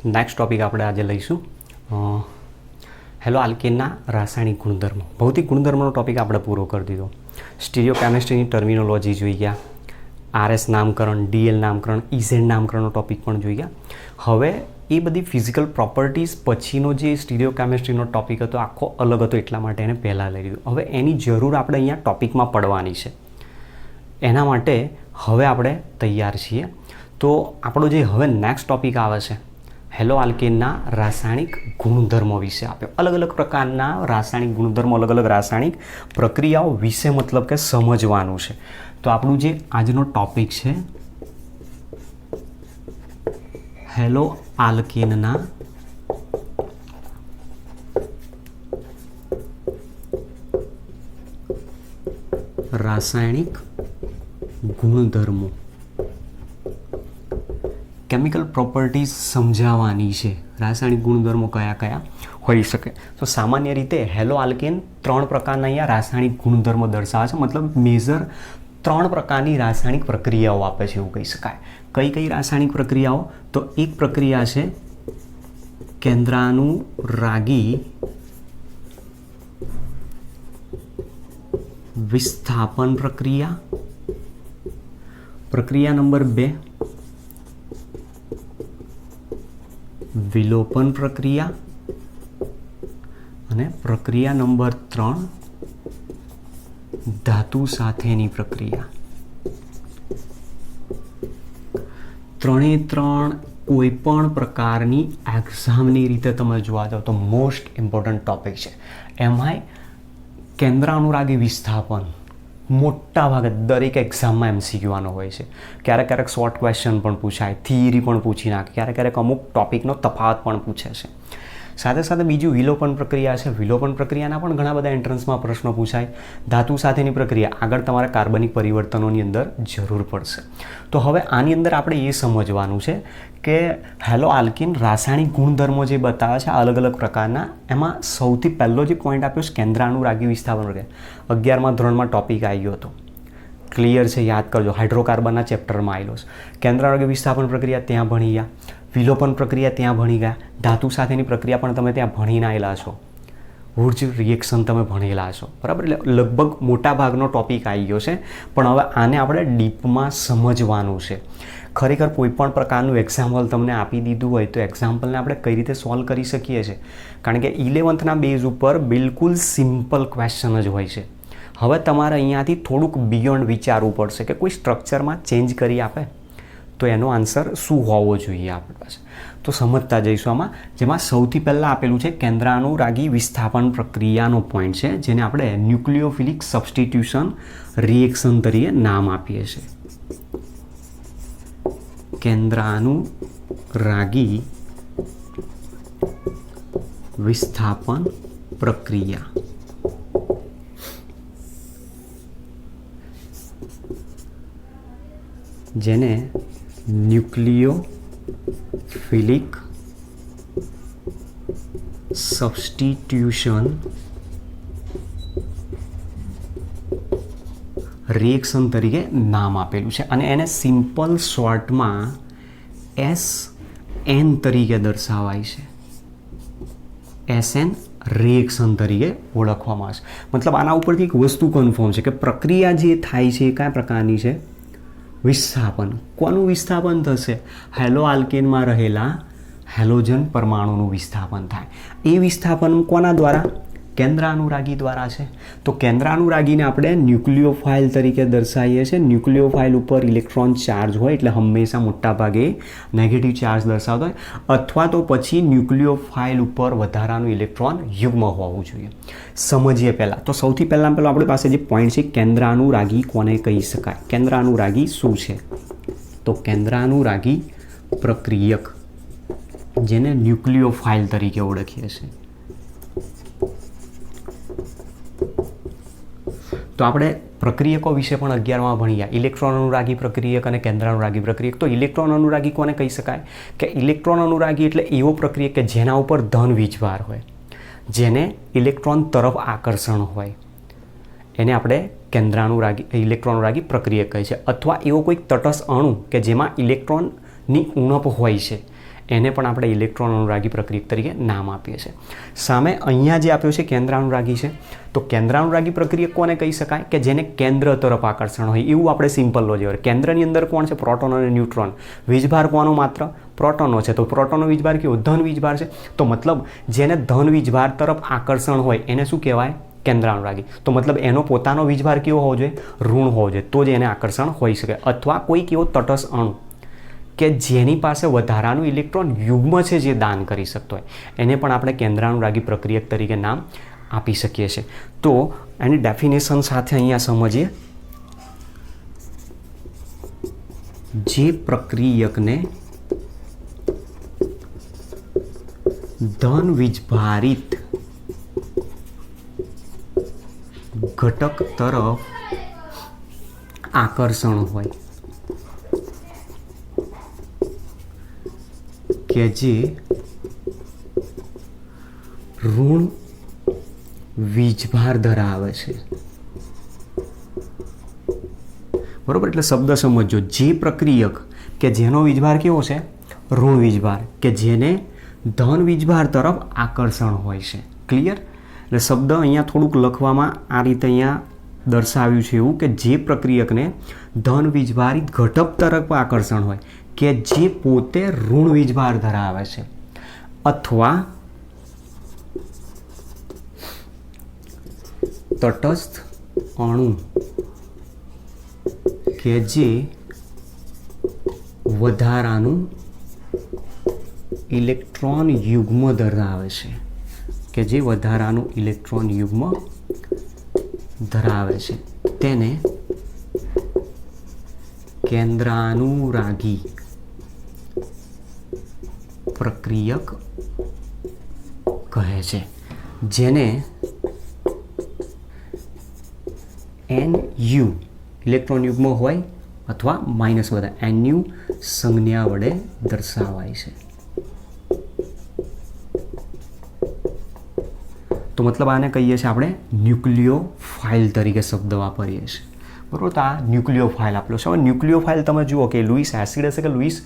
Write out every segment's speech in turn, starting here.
Next topic આપણે આજે લઈશું હેલો આલ્કેનના રાસાયણિક ગુણધર્મો. ભૌતિક ગુણધર્મનો ટોપિક આપણે પૂરો કરી દીધો. સ્ટીરિયોકેમિસ્ટ્રીની ટર્મિનોલોજી જોઈ ગયા, આરએસ નામકરણ, ડીએલ નામકરણ, ઇઝેડ નામકરણનો ટોપિક પણ જોઈ ગયા. હવે એ બધી ફિઝિકલ પ્રોપર્ટીઝ પછીનો જે સ્ટીરિયોકેમિસ્ટ્રીનો ટોપિક હતો આખો અલગ હતો, એટલા માટે એને પહેલાં લઈ લીધું. હવે એની જરૂર આપણે અહીંયા ટોપિકમાં પડવાની છે. એના માટે હવે આપણે તૈયાર છીએ. તો આપણો જે હવે નેક્સ્ટ ટોપિક આવે છે હેલો આલ્કેનના રાસાયણિક ગુણધર્મો વિશે આપ્યો. અલગ અલગ પ્રકારના રાસાયણિક ગુણધર્મો, અલગ અલગ રાસાયણિક પ્રક્રિયાઓ વિશે મતલબ કે સમજવાનું છે. તો આપણું જે આજનો ટોપિક છે હેલો આલ્કેનના રાસાયણિક ગુણધર્મો, કેમિકલ પ્રોપર્ટીઝ સમજાવવાની છે. રાસાયણિક ગુણધર્મો કયા કયા હોઈ શકે? તો સામાન્ય રીતે હેલો આલ્કેન 3 પ્રકારના અહીંયા રાસાયણિક ગુણધર્મો દર્શાવે છે. મતલબ મેજર 3 પ્રકારની રાસાયણિક પ્રક્રિયાઓ આપે છે એવું કહી શકાય. કઈ કઈ રાસાયણિક પ્રક્રિયાઓ? તો એક પ્રક્રિયા છે કેન્દ્રાનુરાગી વિસ્થાપન પ્રક્રિયા. પ્રક્રિયા નંબર 2 વિલોપન પ્રક્રિયા અને પ્રક્રિયા નંબર 3 ધાતુ સાથેની પ્રક્રિયા. 3 કોઈ પણ પ્રકારની એક્ઝામની રીતે તમે જોવા જાઓ તો મોસ્ટ ઇમ્પોર્ટન્ટ ટોપિક છે. એમાંય કેન્દ્રાનુરાગી વિસ્થાપન મોટા ભાગે દરેક એક્ઝામમાં MCQ આનો હોય છે. ક્યારેક શોર્ટ ક્વેશ્ચન પણ પૂછાય, થિયરી પણ પૂછી નાખે, ક્યારેક અમુક ટોપિકનો તફાવત પણ પૂછે છે. સાથે સાથે બીજું વિલોપન પ્રક્રિયા છે. વિલોપન પ્રક્રિયાના પણ ઘણા બધા એન્ટ્રન્સમાં પ્રશ્નો પૂછાય. ધાતુ સાથેની પ્રક્રિયા, આગળ તમારે કાર્બનિક પરિવર્તનોની અંદર જરૂર પડશે. તો હવે આની અંદર આપણે એ સમજવાનું છે કે હેલો આલ્કીન રાસાયણિક ગુણધર્મો જે બતાવે છે અલગ અલગ પ્રકારના, એમાં સૌથી પહેલો જે પોઈન્ટ આપ્યો છે કેન્દ્રાનુરાગી વિસ્થાપન પ્રક્રિયા. 11મા ધોરણમાં ટોપિક આવી ગયો હતો, ક્લિયર છે, યાદ કરજો. હાઇડ્રોકાર્બનના ચેપ્ટરમાં આવેલો છે. કેન્દ્રાનુરાગી વિસ્થાપન પ્રક્રિયા ત્યાં ભણી ગયા, વિલોપન પ્રક્રિયા ત્યાં ભણી ગયા, ધાતુ સાથેની પ્રક્રિયા પણ તમે ત્યાં ભણીને આવેલા છો, વુર્જ રિએક્શન તમે ભણેલા છો, બરાબર. એટલે લગભગ મોટા ભાગનો ટોપિક આવી ગયો છે. પણ હવે આને આપણે ડીપમાં સમજવાનું છે. ખરેખર કોઈ પણ પ્રકારનું એક્ઝામ્પલ તમને આપી દીધું હોય તો એક્ઝામ્પલને આપણે કઈ રીતે સોલ્વ કરી શકીએ છીએ? કારણ કે 11થના બેઝ ઉપર બિલકુલ સિમ્પલ ક્વેશ્ચન જ હોય છે. હવે તમારે અહીંયાથી થોડુંક બિયોન્ડ વિચારવું પડશે કે કોઈ સ્ટ્રક્ચરમાં ચેન્જ કરી આપે તો એનો આન્સર શું હોવો જોઈએ આપણી પાસે. તો સમજતા જઈશું આમાં. જેમાં સૌથી પહેલાં આપેલું છે કેન્દ્રાનુરાગી વિસ્થાપન પ્રક્રિયાનો પોઈન્ટ છે, જેને આપણે ન્યુક્લિયોફિલિક સબસ્ટિટ્યુશન રિએક્શન તરીકે નામ આપીએ છીએ. કેન્દ્રાનુરાગી વિસ્થાપન પ્રક્રિયા. જેને ન્યુક્લિયોફિલિક સબસ્ટિટ્યુશન રિએક્શન તરીકે નામ આપેલું છે. અને એને સિમ્પલ શોર્ટમાં SN તરીકે દર્શાવાય છે. SN રિએક્શન તરીકે ઓળખવામાં આવે છે. મતલબ આના ઉપરથી એક વસ્તુ કન્ફર્મ છે કે પ્રક્રિયા જે થાય છે એ કયા પ્રકારની છે? વિસ્થાપન. કોનું વિસ્થાપન થશે? હેલો આલ્કેનમાં રહેલા હેલોજન પરમાણુનું વિસ્થાપન થાય. એ વિસ્થાપન કોના દ્વારા? કેન્દ્રાનુરાગી દ્વારા છે. તો કેન્દ્રાનુરાગીને આપણે ન્યુક્લિયોફાઇલ તરીકે દર્શાવીએ છીએ. ન્યુક્લિયોફાઇલ ઉપર ઇલેક્ટ્રોન ચાર્જ હોય એટલે હંમેશા મોટા ભાગે નેગેટિવ ચાર્જ દર્શાવતો હોય, અથવા તો પછી ન્યુક્લિયોફાઇલ ઉપર વધારાનું ઇલેક્ટ્રોન યુગ્મ હોવું જોઈએ. સમજીએ પહેલાં. તો સૌથી પહેલાં આપણી પાસે જે પોઈન્ટ છે કેન્દ્રાનુરાગી કોને કહી શકાય? કેન્દ્રાનુરાગી શું છે? તો કેન્દ્રાનુરાગી પ્રક્રિયક, જેને ન્યુક્લિયોફાઇલ તરીકે ઓળખીએ છીએ. તો આપણે પ્રક્રિયકો વિશે પણ 11માં ભણી ગયા. ઇલેક્ટ્રોન અનુરાગી પ્રક્રિયક અને કેન્દ્રાનુરાગી પ્રક્રિયક. તો ઇલેક્ટ્રોન અનુરાગી કોને કહી શકાય? કે ઇલેક્ટ્રોન અનુરાગી એટલે એવો પ્રક્રિયક કે જેના ઉપર ધન વીજભાર હોય, જેને ઇલેક્ટ્રોન તરફ આકર્ષણ હોય, એને આપણે ઇલેક્ટ્રોનુરાગી પ્રક્રિયક કહે છે. અથવા એવો કોઈક તટસ્થ અણુ કે જેમાં ઇલેક્ટ્રોનની ઉણપ હોય છે, એને પણ આપણે ઇલેક્ટ્રોન અનુરાગી પ્રક્રિયક તરીકે નામ આપીએ છીએ. સામે અહીંયા જે આપ્યું છે કેન્દ્રાનુરાગી છે, તો કેન્દ્રાનુરાગી પ્રક્રિયક કોને કહી શકાય કે જેને કેન્દ્ર તરફ આકર્ષણ હોય, એવું આપણે સિમ્પલ લોજિક હોય. કેન્દ્રની અંદર કોણ છે? પ્રોટોન અને ન્યુટ્રોન. વીજભાર કોનો? માત્ર પ્રોટોનનો છે. તો પ્રોટોનનો વીજભાર કેવો? ધન વીજભાર છે. તો મતલબ જેને ધન વીજભાર તરફ આકર્ષણ હોય એને શું કહેવાય? કેન્દ્રાનુરાગી. તો મતલબ એનો પોતાનો વીજભાર કેવો હોવો જોઈએ? ઋણ હોવો જોઈએ, તો જ એને આકર્ષણ હોઈ શકે. અથવા કોઈક એવો તટસ્થ અણુ કે જેની પાસે વધારાનું ઇલેક્ટ્રોન યુગ્મ છે જે દાન કરી શકતો હોય, એને પણ આપણે કેન્દ્રાનુરાગી પ્રક્રિયક તરીકે નામ આપી શકીએ છીએ. તો એની ડેફિનેશન સાથે અહીંયા સમજીએ. જે પ્રક્રિયકને ધન વીજભારિત ઘટક તરફ આકર્ષણ હોય કે જે ઋણ વીજભાર ધરાવે છે, બરોબર. એટલે શબ્દ સમજો. જે પ્રક્રિયક કે જેનો વીજભાર કેવો છે? ઋણ વીજભાર, કે જેને ધન વીજભાર તરફ આકર્ષણ હોય છે. ક્લિયર? એટલે શબ્દ અહીંયા થોડુંક લખવામાં આ રીતે અહીંયા દર્શાવ્યું છે એવું કે જે પ્રક્રિયકને ધન વીજભારિત ઘટક તરફ આકર્ષણ હોય કે જે પોતે ઋણ વીજભાર ધરાવે છે, અથવા તટસ્થ અણુ કે જે વધારાનું ઇલેક્ટ્રોન યુગ્મ ધરાવે છે, કે જે વધારાનું ઇલેક્ટ્રોન યુગ્મ ધરાવે છે, તેને કેન્દ્રાનુરાગી પ્રક્રિયક કહે છે. જેને NU ઇલેક્ટ્રોન યુગ્મ હોય અથવા માઇનસ બધા NU સંજ્ઞા વડે દર્શાવાય છે. તો મતલબ આને કહીએ છીએ આપણે ન્યુક્લિયોફાઇલ તરીકે શબ્દ વાપરીએ છીએ, બરાબર. તો આ ન્યુક્લિયોફાઇલ આપેલો છે. હવે ન્યુક્લિયોફાઇલ તમે જુઓ કે લુઈસ એસિડ હશે કે લુઈસ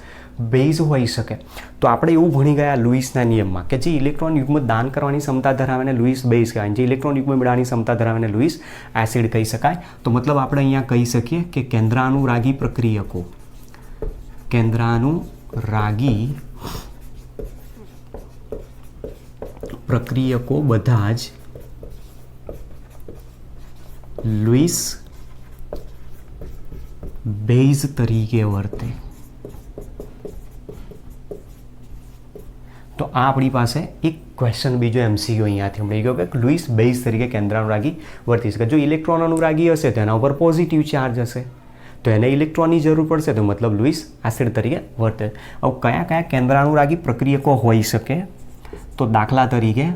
બેઝ હોઈ શકે. તો આપણે એવું ભણી ગયા લુઈસના નિયમમાં કે જે ઇલેક્ટ્રોન યુગ્મ દાન કરવાની ક્ષમતા ધરાવે ને લુઈસ બેઝ કહેવાય, જે ઇલેક્ટ્રોન યુગ્મ મેળવવાની ક્ષમતા ધરાવે ને લુઈસ એસિડ કહી શકાય. તો મતલબ આપણે અહીંયા કહી શકીએ કે કેન્દ્રાનુરાગી પ્રક્રિયકો, કેન્દ્રાનુરાગી પ્રક્રિયકો બધા જ લુઈસ બેઝ તરીકે વર્તે. તો આ આપણી પાસે એક ક્વેશ્ચન બીજો MCQ અહીંયાથી મળી ગયો કે લુઈસ બેઝ તરીકે કેન્દ્રાનુરાગી વર્તી શકે. જો ઇલેક્ટ્રોન અનુરાગી હશે તો એના ઉપર પોઝિટિવ ચાર્જ હશે, તો એને ઇલેક્ટ્રોનની જરૂર પડશે, તો મતલબ લુઈસ એસિડ તરીકે વર્તે. હવે કયા કયા કેન્દ્રાનુરાગી પ્રક્રિયકો હોઈ શકે? તો દાખલા તરીકે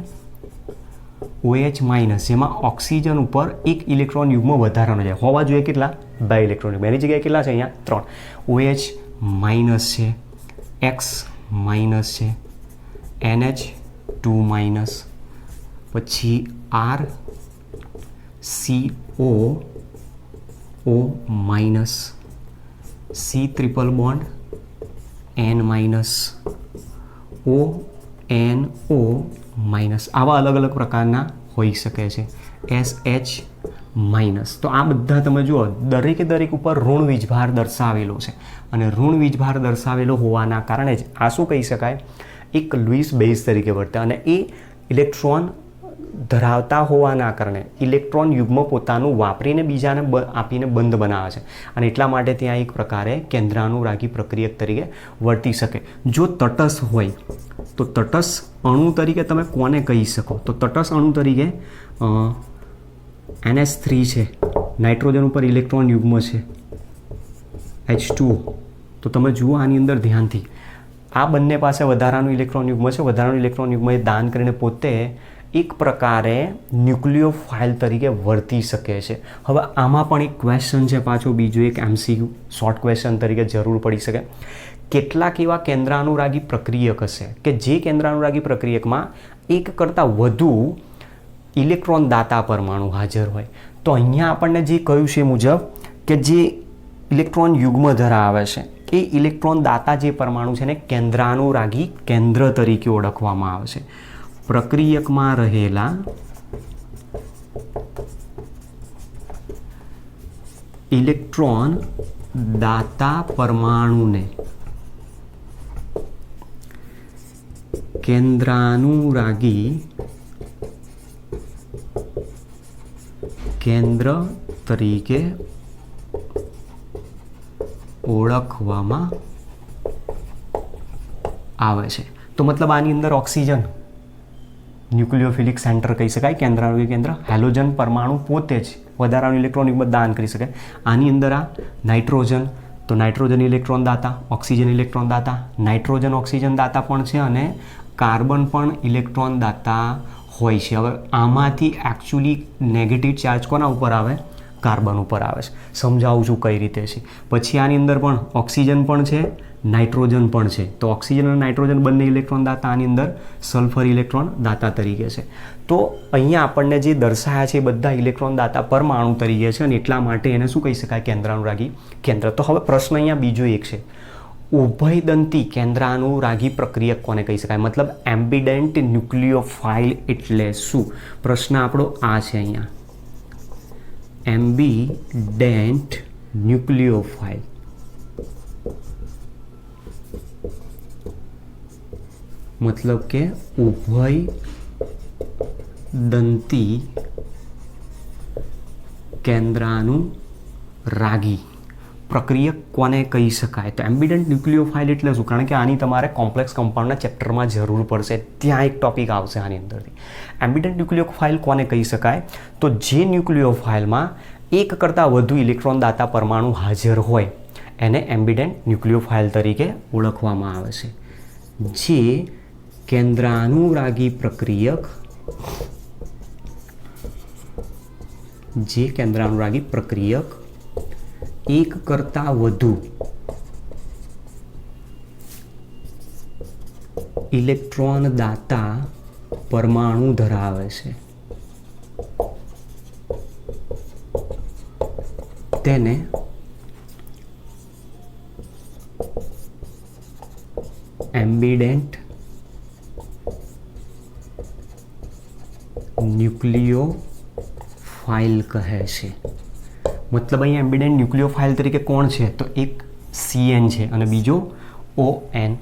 OH માઇનસ, જેમાં ઓક્સિજન ઉપર એક ઇલેક્ટ્રોન યુગ્મ વધારાનો જાય, હોવા જોઈએ કેટલા? 2 ઇલેક્ટ્રોન યુગ્મ. એની જગ્યાએ કેટલા છે? અહીંયા 3. OH માઇનસ છે, X માઇનસ છે, NH2 માઇનસ, પછી RCOO minus, C triple bond N minus, ONO minus. આવા અલગ અલગ પ્રકારના હોઈ શકે છે. SH minus. તો આ બધા તમે જુઓ દરેકે દરેક ઉપર ઋણ વીજભાર દર્શાવેલો છે, અને ઋણ વીજભાર દર્શાવેલો હોવાના કારણે જ આ શું કહી શકાય? એક લુઈસ બેઝ તરીકે વર્તે. અને એ ઇલેક્ટ્રોન ધરાવતા હોવાના કારણે ઇલેક્ટ્રોન યુગ્મ પોતાનું વાપરીને બીજાને આપીને બંધ બનાવે છે, અને એટલા માટે ત્યાં એક પ્રકારે કેન્દ્રાનુરાગી પ્રક્રિયક તરીકે વર્તી શકે. જો તટસ્થ હોય તો તટસ્થ અણુ તરીકે તમે કોને કહી શકો? તો તટસ્થ અણુ તરીકે NH3 છે, નાઇટ્રોજન ઉપર ઇલેક્ટ્રોન યુગ્મ છે, H2O. તો તમે જુઓ આની અંદર ધ્યાનથી, આ બંને પાસે વધારાનું ઇલેક્ટ્રોન યુગ્મ છે. વધારાનું ઇલેક્ટ્રોન યુગ્મ એ દાન કરીને પોતે એક પ્રકારે ન્યુક્લિયોફાઇલ તરીકે વર્તી શકે છે. હવે આમાં પણ એક ક્વેશ્ચન છે પાછો બીજો એક MCQ શોર્ટ ક્વેશ્ચન તરીકે જરૂર પડી શકે. કેટલાક એવા કેન્દ્રાનુરાગી પ્રક્રિયક હશે કે જે કેન્દ્રાનુરાગી પ્રક્રિયકમાં એક કરતાં વધુ ઇલેક્ટ્રોન દાતા પરમાણુ હાજર હોય. તો અહીંયા આપણને જે કહ્યું છે મુજબ કે જે ઇલેક્ટ્રોન યુગ્મ ધરાવે છે એ ઇલેક્ટ્રોન દાતા જે પરમાણુ છે એને કેન્દ્રાનુરાગી કેન્દ્ર તરીકે ઓળખવામાં આવે છે. પ્રક્રિયકમાં રહેલા ઇલેક્ટ્રોન દાતા પરમાણુને કેન્દ્રાનુરાગી કેન્દ્ર તરીકે ઓળખવામાં આવે છે. તો મતલબ આની અંદર ઓક્સિજન ન્યુક્લિયોફિલિક સેન્ટર કહી શકાય, કેન્દ્રાનુરાગી કેન્દ્ર. હેલોજન પરમાણુ પોતે જ વધારાનું ઇલેક્ટ્રોન દાન કરી શકે. આની અંદર આ નાઇટ્રોજન, તો નાઇટ્રોજન ઇલેક્ટ્રોન દાતા, ઓક્સિજન ઇલેક્ટ્રોન દાતા, નાઇટ્રોજન ઓક્સિજન દાતા પણ છે અને કાર્બન પણ ઇલેક્ટ્રોન દાતા હોય છે. હવે આમાંથી એકચ્યુઅલી નેગેટિવ ચાર્જ કોના ઉપર આવે? કાર્બન ઉપર આવે છે. સમજાવું છું કઈ રીતે છે. પછી આની અંદર પણ ઓક્સિજન પણ છે, નાઇટ્રોજન પણ છે. તો ઓક્સિજન અને નાઇટ્રોજન બંને ઇલેક્ટ્રોન દાતા આની અંદર સલ્ફર ઇલેક્ટ્રોન દાતા તરીકે છે. તો અહીંયા આપણને જે દર્શાયા છે એ બધા ઇલેક્ટ્રોન દાતા પરમાણુ તરીકે છે અને એટલા માટે એને શું કહી શકાય? કેન્દ્રાનુરાગી કેન્દ્ર. તો હવે પ્રશ્ન અહીંયા બીજો એક છે, ઉભયદંતી કેન્દ્રાનુરાગી પ્રક્રિયક કોને કહી શકાય? મતલબ એમ્બિડેન્ટ ન્યુક્લિયોફાઇલ એટલે શું? પ્રશ્ન આપણો આ છે અહીંયા. એમ્બિડેન્ટ ન્યુક્લિયોફાઇલ મતલબ કે ઉભયદંતી કેન્દ્રાનુરાગી પ્રક્રિયક કોને કહી શકાય? તો એમ્બિડેન્ટ ન્યુક્લિયોફાઇલ એટલે શું? કારણ કે આની તમારે કોમ્પ્લેક્સ કમ્પાઉન્ડના ચેપ્ટરમાં જરૂર પડશે, ત્યાં એક ટોપિક આવશે આની અંદરથી. એમ્બિડેન્ટ ન્યુક્લિયોફાઇલ કોને કહી શકાય? તો જે ન્યુક્લિયોફાઇલમાં એક કરતાં વધુ ઇલેક્ટ્રોન દાતા પરમાણુ હાજર હોય એને એમ્બિડેન્ટ ન્યુક્લિયોફાઇલ તરીકે ઓળખવામાં આવે છે. જે કેન્દ્રાનુરાગી પ્રક્રિયક એક કરતાં વધુ ઇલેક્ટ્રોન દાતા પરમાણુ ધરાવે છે તેને એમ્બિડેન્ટ ન્યુક્લિયોફાઇલ કહે છે. મતલબ અહીંયા એમ્બિડેન્ટ ન્યુક્લિયોફાઇલ તરીકે કોણ છે? તો એક CN છે અને બીજો ON,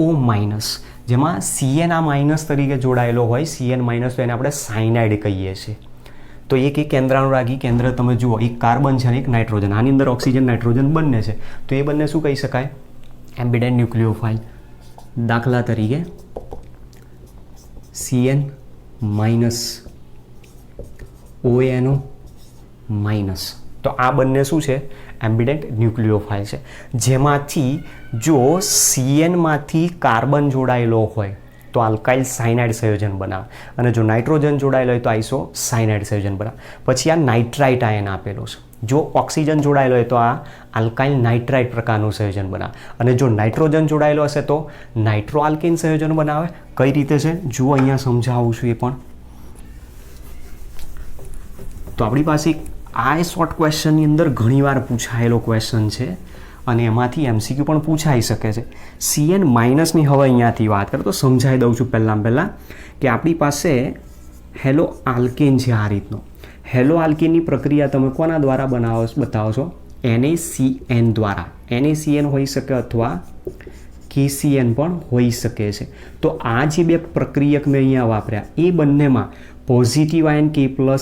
O માઇનસ. જેમાં CN આ માઇનસ તરીકે જોડાયેલો હોય, CN માઇનસ, તો એને આપણે સાયનાઇડ કહીએ છીએ. તો એક કેન્દ્રાનુરાગી કેન્દ્ર તમે જુઓ, એક કાર્બન છે અને એક નાઇટ્રોજન. આની અંદર ઓક્સિજન નાઇટ્રોજન બંને છે. તો એ બંને શું કહી શકાય? એમ્બિડેન્ટ ન્યુક્લિયોફાઇલ. દાખલા તરીકે CN માઇનસ, ONO માઇનસ. તો આ બંને શું છે? એમ્બિડેન્ટ ન્યુક્લિયોફાઇલ છે. જેમાંથી જો CN માંથી કાર્બન જોડાયેલો હોય તો આલ્કાઇલ સાયનાઇડ સંયોજન બનાવે અને જો નાઇટ્રોજન જોડાયેલો હોય તો આઇસો સાયનાઇડ સંયોજન બનાવે. પછી આ નાઇટ્રાઇટ આયન આપેલો છે. જો ઓક્સિજન જોડાયેલો હોય તો આ આલ્કાઇલ નાઇટ્રાઇટ પ્રકારનું સંયોજન બનાવે અને જો નાઇટ્રોજન જોડાયેલો હશે તો નાઇટ્રો આલ્કીન સંયોજન બનાવે. કઈ રીતે છે જુઓ, અહીંયા સમજાવું છું. એ પણ તો આપણી પાસે આ શોર્ટ ક્વેશ્ચનની અંદર ઘણીવાર પૂછાયેલો ક્વેશ્ચન છે અને એમાંથી MCQ પણ પૂછાઈ શકે છે. CN માઇનસની હવે અહીંયાથી વાત કરીએ તો સમજાવી દઉં છું પહેલાં કે આપણી પાસે હેલો આલ્કેન છે. આ રીતનો હેલો આલ્કેનની પ્રક્રિયા તમે કોના દ્વારા બતાવો છો? NaCN દ્વારા. NaCN હોઈ શકે અથવા KCN પણ હોઈ શકે છે. તો આ જે બે પ્રક્રિયક મેં અહીંયા વાપર્યા એ બંનેમાં પોઝિટિવ આયન K+, Na+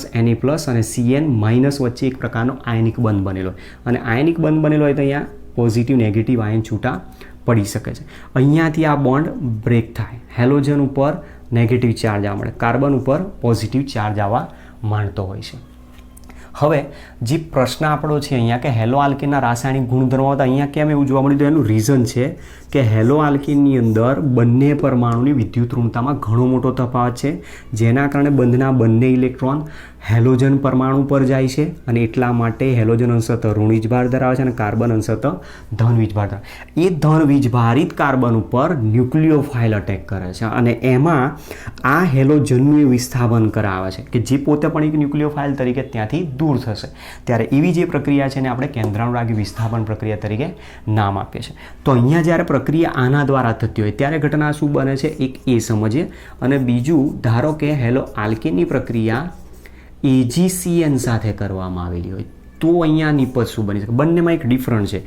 અને CN માઇનસ વચ્ચે એક પ્રકારનો આયનિક બંધ બનેલો હોય અને આયનિક બંધ બનેલો હોય તો અહીંયા પોઝિટિવ નેગેટિવ આયન છૂટા પડી શકે છે. અહીંયાથી આ બોન્ડ બ્રેક થાય, હેલોજન ઉપર નેગેટિવ ચાર્જ આવવા મળે, કાર્બન ઉપર પોઝિટિવ ચાર્જ આવવા માંડતો હોય છે. હવે જે પ્રશ્ન આપણો છે અહીંયા કે હેલો આલ્કેનના રાસાયણિક ગુણધર્મો હતા, અહીંયા કેમ એવું જોવા મળ્યું? તો એનું રીઝન છે કે હેલો આલ્કેનની અંદર બંને પરમાણુની વિદ્યુત ઋણતામાં ઘણો મોટો તફાવત છે, જેના કારણે બંધના બંને ઇલેક્ટ્રોન હેલોજન પરમાણુ પર જાય છે અને એટલા માટે હેલોજન અંશતઃ ઋણ વીજભાર ધરાવે છે અને કાર્બન અંશતઃ ધન વીજભાર ધરાવે. એ ધન વીજભારિત કાર્બન ઉપર ન્યુક્લિયોફાઇલ અટેક કરે છે અને એમાં આ હેલોજનનું વિસ્થાપન કરાવે છે કે જે પોતે પણ એક ન્યુક્લિયોફાઇલ તરીકે ત્યાંથી દૂર દૂર થશે ત્યારે એવી જે પ્રક્રિયા છે એને આપણે કેન્દ્રાનુરાગી વિસ્થાપન પ્રક્રિયા તરીકે નામ આપીએ છીએ. તો અહીંયા જ્યારે પ્રક્રિયા આના દ્વારા થતી હોય ત્યારે ઘટના શું બને છે એક એ સમજીએ. અને બીજું ધારો કે હેલો આલ્કેનની પ્રક્રિયા AgCN સાથે કરવામાં આવેલી હોય તો અહીંયા નિપજ શું બની શકે. બંનેમાં એક ડિફરન્ટ છે.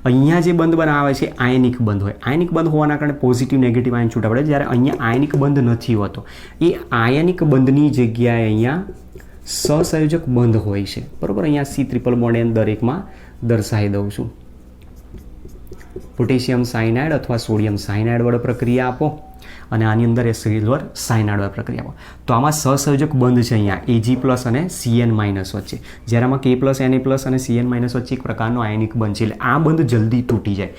અહીંયા જે બંધ બનાવે છે આયનિક બંધ હોય. આયનિક બંધ હોવાના કારણે પોઝિટિવ નેગેટિવ આયન છૂટા પડે. જ્યારે અહીંયા આયનિક બંધ નથી હોતો. એ આયનિક બંધની જગ્યાએ અહીંયા સહસંયોજક બંધ હોય છે. બરાબર, અહીંયા C ટ્રિપલ બોન્ડ N દરેકમાં દર્શાવી દઉં છું. પોટેશિયમ સાયનાઇડ અથવા સોડિયમ સાયનાઇડ વડે પ્રક્રિયા આપો અને આની અંદર સિલ્વર સાયનાઇડ વડે પ્રક્રિયા આપો તો આમાં સહસંયોજક બંધ છે અહીંયા Ag પ્લસ અને Cn માઇનસ વચ્ચે. જ્યારે આમાં K પ્લસ Na પ્લસ અને Cn માઇનસ વચ્ચે એક પ્રકારનો આયનિક બંધ છે. એટલે આ બંધ જલ્દી તૂટી જાય.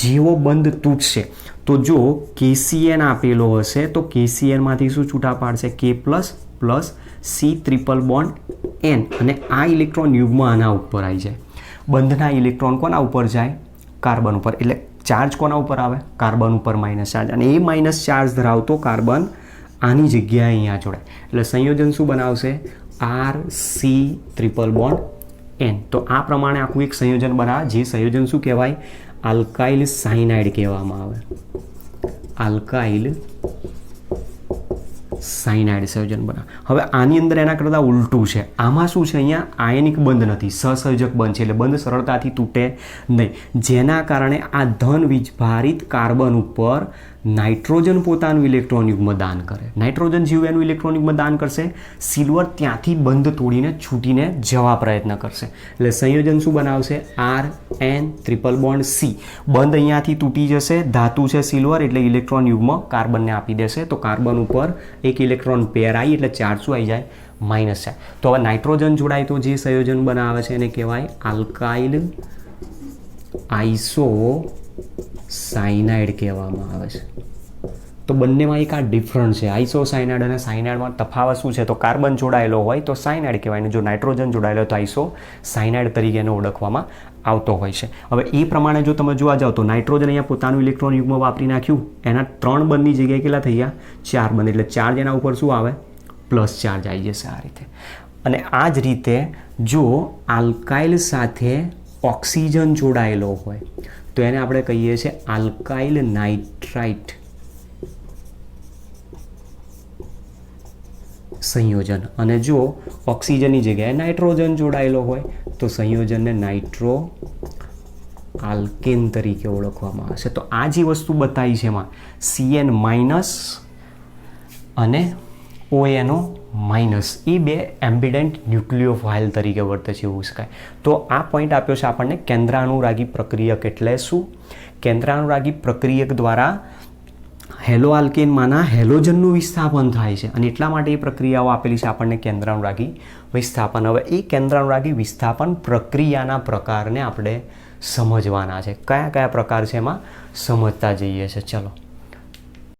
જેવો બંધ તૂટશે તો જો KCN આપેલો હશે તો KCNમાંથી શું છૂટા પાડશે K plus plus C triple bond N અને આ ઇલેક્ટ્રોન યુગ્મ આના ઉપર આવી જાય. બંધના ઇલેક્ટ્રોન કોના ઉપર જાય? કાર્બન ઉપર. એટલે ચાર્જ કોના ઉપર આવે? કાર્બન ઉપર માઇનસ ચાર્જ. અને એ માઇનસ ચાર્જ ધરાવતો કાર્બન આની જગ્યાએ અહીંયા જોડાય. એટલે સંયોજન શું બનાવશે? RC triple bond N. તો આ પ્રમાણે આખું એક સંયોજન બનાવે. જે સંયોજન શું કહેવાય? આલ્કાઇલ સાયનાઇડ કહેવામાં આવે. આલ્કાઇલ સાયનાઇડ સંયોજન બનાવે. હવે આની અંદર એના કરતાં ઉલટું છે. આમાં શું છે? અહીંયા આયનિક બંધ નથી, સહસંયોજક બંધ છે. એટલે બંધ સરળતાથી તૂટે નહીં. જેના કારણે આ ધન વીજભારિત કાર્બન ઉપર નાઇટ્રોજન પોતાનું ઇલેક્ટ્રોન યુગ્મ દાન કરે. નાઇટ્રોજન જેવું એનું ઇલેક્ટ્રોન યુગ્મ દાન કરશે, સિલ્વર ત્યાંથી બંધ તોડીને છૂટીને જવા પ્રયત્ન કરશે. એટલે સંયોજન શું બનાવશે? RN triple bond C. બંધ અહીંયાથી તૂટી જશે. ધાતુ છે સિલ્વર એટલે ઇલેક્ટ્રોન યુગ્મ કાર્બનને આપી દેશે. તો કાર્બન ઉપર એક ઇલેક્ટ્રોન પેર આવી એટલે ચાર્જ શું આવી જાય? Minus charge. તો હવે નાઇટ્રોજન જોડાય તો જે સંયોજન બનાવે છે એને કહેવાય આલ્કાઇલ આઇસો સાયનાઇડ કહેવામાં આવે છે. તો બંનેમાં એક આ ડિફરન્ટ છે. આઇસોસાયનાઇડ અને સાયનાઇડમાં તફાવત શું છે? તો કાર્બન જોડાયેલો હોય તો સાયનાઇડ કહેવાય, જો નાઇટ્રોજન જોડાયેલો હોય તો આઇસો સાયનાઇડ તરીકે એને ઓળખવામાં આવતો હોય છે. હવે એ પ્રમાણે જો તમે જોવા જાઓ તો નાઇટ્રોજન અહીંયા પોતાનું ઇલેક્ટ્રોન યુગ્મ વાપરી નાખ્યું. એના 3 બંધની જગ્યાએ કેટલા થઈ ગયા? 4 બંધ. એટલે ચાર્જ એના ઉપર શું આવે? પ્લસ ચાર્જ આવી જશે આ રીતે. અને આ જ રીતે જો આલ્કાઇલ સાથે ઓક્સિજન જોડાયેલો હોય તો એને આપણે કહીએ છીએ આલ્કાઇલ નાઇટ્રાઇટ સંયોજન. અને જો ઓક્સિજનની જગ્યાએ નાઇટ્રોજન જોડાયેલો હોય તો સંયોજનને નાઇટ્રો આલ્કેન તરીકે ઓળખવામાં આવે છે. તો આ જે વસ્તુ બતાવી છે એમાં Cn માઇનસ અને ONO માઇનસ એ બે એમ્બિડન્ટ ન્યુક્લિયોફાઇલ તરીકે વર્તે છે એવું શકાય. તો આ પોઈન્ટ આપ્યો છે આપણને કેન્દ્રાનુરાગી પ્રક્રિયક એટલે શું? કેન્દ્રાનુરાગી પ્રક્રિયક દ્વારા હેલો આલ્કેનમાંના હેલોજનનું વિસ્થાપન થાય છે અને એટલા માટે એ પ્રક્રિયાઓ આપેલી છે આપણને કેન્દ્રાનુરાગી વિસ્થાપન. હવે એ કેન્દ્રાનુરાગી વિસ્થાપન પ્રક્રિયાના પ્રકારને આપણે સમજવાના છે. કયા કયા પ્રકાર છે એમાં સમજતા જઈએ છે. ચલો.